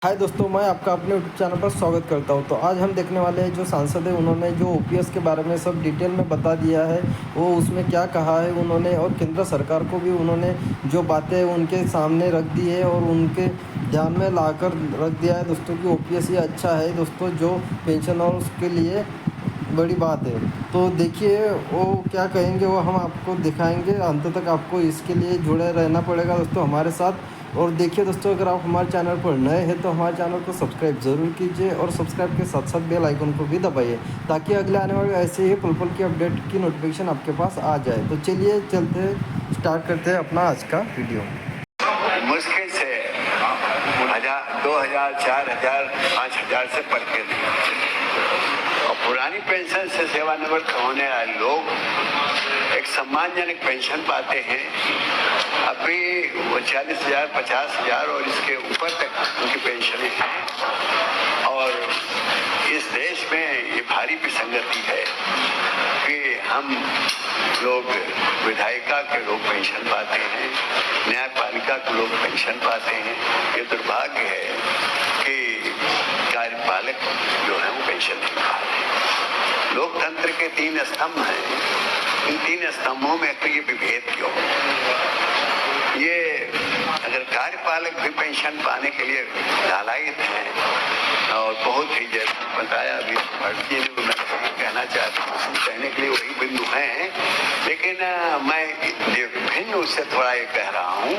हाय दोस्तों, मैं आपका अपने यूट्यूब चैनल पर स्वागत करता हूं। तो आज हम देखने वाले हैं जो सांसद है उन्होंने जो ओपीएस के बारे में सब डिटेल में बता दिया है। वो उसमें क्या कहा है उन्होंने, और केंद्र सरकार को भी उन्होंने जो बातें उनके सामने रख दी है और उनके ध्यान में लाकर रख दिया है दोस्तों कि ओपीएस ये अच्छा है दोस्तों, जो पेंशन और उसके लिए बड़ी बात है। तो देखिए वो क्या कहेंगे, वो हम आपको दिखाएंगे। अंत तक आपको इसके लिए जुड़े रहना पड़ेगा दोस्तों हमारे साथ। और देखिए दोस्तों, अगर आप हमारे चैनल पर नए हैं तो हमारे चैनल को सब्सक्राइब ज़रूर कीजिए और सब्सक्राइब के साथ साथ बेल आइकन को भी दबाइए, ताकि अगले आने वाले ऐसे ही पल पल की अपडेट की नोटिफिकेशन आपके पास आ जाए। तो चलिए चलते स्टार्ट करते हैं अपना आज का वीडियो। मुश्किल से 1000, 2000, 4000, 5000 से बढ़ के नहीं। और पुरानी पेंशन से सेवानिवृत्त होने वाले लोग एक सम्मानजनक पेंशन पाते हैं। अभी वो 40,000, 50,000 और इसके ऊपर तक उनकी पेंशनें हैं। और इस देश में ये भारी विसंगति है कि हम लोग विधायिका के लोग पेंशन पाते हैं, न्यायपालिका के लोग पेंशन पाते हैं। ये दुर्भाग्य है कि कार्यपालक जो है वो पेंशन नहीं पा रहे। लोकतंत्र के 3 स्तंभ हैं, इन 3 स्तंभों में ये विभेद क्यों? ये अगर कार्यपालक भी पेंशन पाने के लिए लालायित हैं और बहुत ही जैसे बताया अभी भारतीय ने, मैं कहना चाहता हूँ, कहने के लिए वही बिंदु हैं, लेकिन मैं भिन्न उससे थोड़ा ये कह रहा हूँ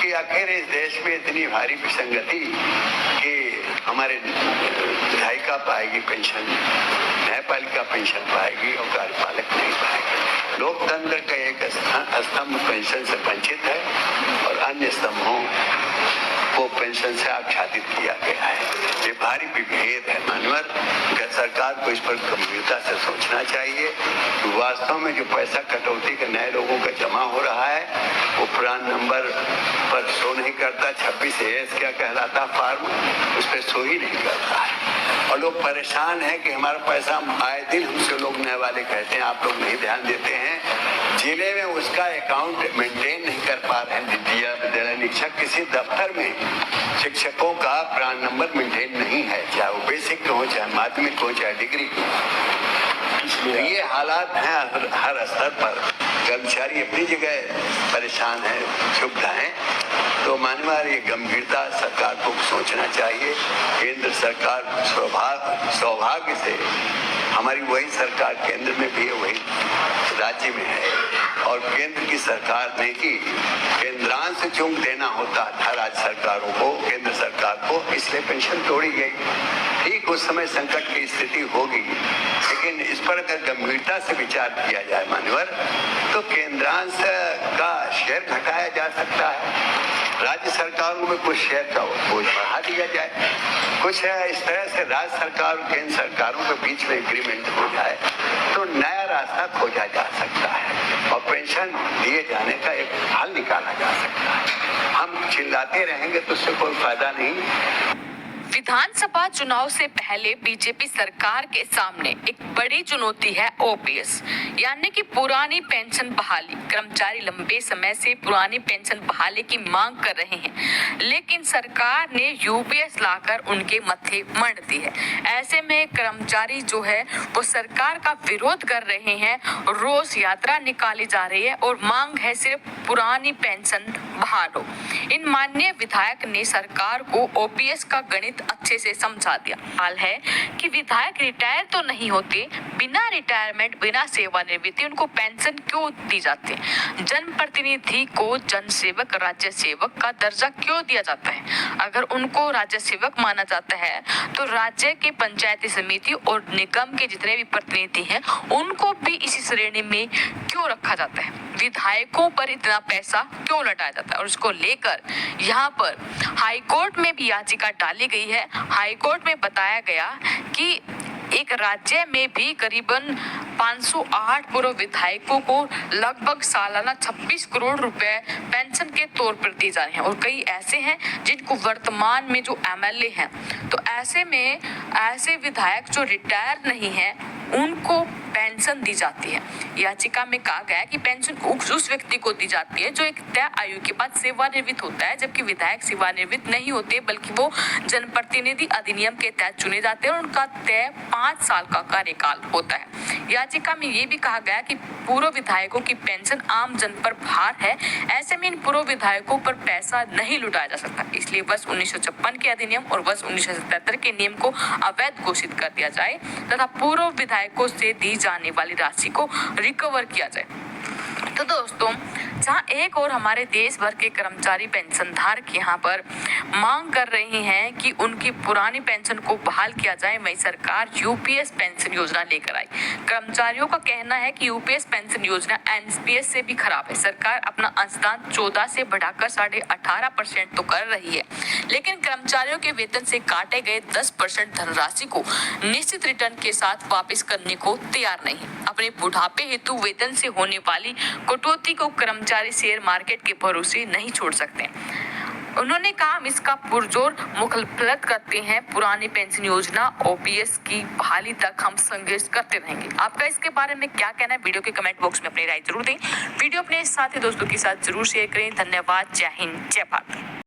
कि आखिर इस देश में इतनी भारी विसंगति कि हमारे विधायिका पाएगी पेंशन, न्यायपालिका पेंशन पाएगी और कार्यपालक नहीं पाएगी। लोकतंत्र का एक स्तंभ पेंशन से वंचित है और अन्य स्तंभों को पेंशन से आच्छादित किया गया है। ये भारी विभेद है मानवर। सरकार को इस पर गंभीरता से सोचना चाहिए कि वास्तव में जो पैसा कटौती के नए लोगों का जमा हो रहा है वो पुरान नंबर पर शो नहीं करता। 26AS क्या कहलाता फार्म, उस पर शो ही नहीं करता है। और लोग परेशान हैं कि हमारा पैसा आए दिन हमसे लोग नए वाले कहते हैं आप लोग नहीं ध्यान देते हैं। जिले में उसका अकाउंट मेंटेन नहीं कर पा रहे हैं। विद्यालय निरीक्षक किसी दफ्तर में शिक्षकों का प्राण नंबर मेंटेन नहीं है, चाहे वो बेसिक हो, चाहे माध्यमिक हो, चाहे डिग्री हो। ये हालात हैं हर स्तर पर। कर्मचारी अपनी जगह परेशान है, क्षुब्ध हैं। तो मानवर ये गंभीरता सरकार को सोचना चाहिए। केंद्र सरकार सौभाग्य से हमारी वही सरकार केंद्र में भी है, वही राज्य में है। और केंद्र की सरकार ने ही केंद्रांश चूक देना होता था राज्य सरकारों को, केंद्र सरकार को, इसलिए पेंशन तोड़ी गई। ठीक उस समय संकट की स्थिति होगी, लेकिन इस पर अगर गंभीरता से विचार किया जाए मान्यवर, तो केंद्रांश का शेयर घटाया जा सकता है। राज्य सरकारों में कुछ शेयर का बोझ बढ़ा दिया जाए। कुछ इस तरह से राज्य सरकार और केंद्र सरकारों के बीच में एग्रीमेंट हो जाए तो नया रास्ता खोजा जा सकता है और पेंशन दिए जाने का एक हल निकाला जा सकता है। हम चिल्लाते रहेंगे तो उससे कोई फायदा नहीं। विधानसभा चुनाव से पहले बीजेपी सरकार के सामने एक बड़ी चुनौती है ओपीएस, यानी कि पुरानी पेंशन बहाली। कर्मचारी लंबे समय से पुरानी पेंशन बहाली की मांग कर रहे हैं, लेकिन सरकार ने यूपीएस लाकर उनके मत्थे मढ़ दी है। ऐसे में कर्मचारी जो है वो सरकार का विरोध कर रहे हैं। रोज यात्रा निकाली जा रही है और मांग है सिर्फ पुरानी पेंशन बहाल हो। इन माननीय विधायक ने सरकार को ओपीएस का गणित अच्छे से समझा दिया। हाल है कि विधायक रिटायर तो नहीं होते, बिना रिटायरमेंट, बिना सेवानिवृत्ति उनको पेंशन क्यों दी जाती है? जनप्रतिनिधि को जनसेवक, राज्य सेवक का दर्जा क्यों दिया जाता है? अगर उनको राज्य सेवक माना जाता है तो राज्य के पंचायती समिति और निगम के जितने भी प्रतिनिधि हैं उनको भी इसी श्रेणी में क्यों रखा जाता है? विधायकों पर इतना पैसा क्यों लौटाया जाता है? और उसको लेकर यहाँ पर हाईकोर्ट में भी याचिका डाली गई है। हाईकोर्ट में बताया गया कि एक राज्य में भी करीबन 508 पूर्व विधायकों को लगभग सालाना 26 करोड़ रुपए पेंशन के तौर पर दिए जा रहे हैं और कई ऐसे हैं जिनको वर्तमान में जो एमएलए हैं। तो ऐसे में ऐसे विधायक जो रिटायर नहीं हैं उनको पेंशन दी जाती है। याचिका में कहा गया है कि पेंशन उस व्यक्ति को दी जाती है जो एक तय आयु के बाद सेवानिवृत्त होता है, जबकि विधायक सेवानिवृत्त नहीं होते बल्कि वो जनप्रतिनिधि अधिनियम के तहत चुने जाते हैं और उनका तय 5 साल का कार्यकाल होता है। याचिका में ये भी कहा गया कि पूर्व विधायकों की पेंशन आम जन पर भार है, ऐसे में इन पूर्व विधायकों पर पैसा नहीं लुटाया जा सकता, इसलिए वर्ष 1956 के अधिनियम और वर्ष 1977 के नियम को अवैध घोषित कर दिया जाए तथा पूर्व विधायकों से दी जाने वाली राशि को रिकवर किया जाए। तो दोस्तों, जहां एक और हमारे देश भर के कर्मचारी पेंशन धारक यहाँ पर मांग कर रहे हैं कि उनकी पुरानी पेंशन को बहाल किया जाए, वही सरकार यूपीएस पेंशन योजना लेकर आई। कर्मचारियों का कहना है कि यूपीएस पेंशन योजना एनपीएस से भी खराब है। सरकार अपना अंशदान 14 से बढ़ाकर 18.5% तो कर रही है, लेकिन कर्मचारियों के वेतन से काटे गए 10% धनराशि को निश्चित रिटर्न के साथ वापस करने को तैयार नहीं। अपने बुढ़ापे हेतु वेतन से होने वाली कटौती को कर्मचारी शेयर मार्केट के भरोसे नहीं छोड़ सकते। उन्होंने कहा, हम इसका पुरजोर मुखालफत करते हैं। पुरानी पेंशन योजना ओपीएस की बहाली तक हम संघर्ष करते रहेंगे। आपका इसके बारे में क्या कहना है? वीडियो के कमेंट बॉक्स में अपनी राय जरूर दें। वीडियो अपने साथी दोस्तों के साथ जरूर शेयर करें। धन्यवाद। जय हिंद, जय भारत।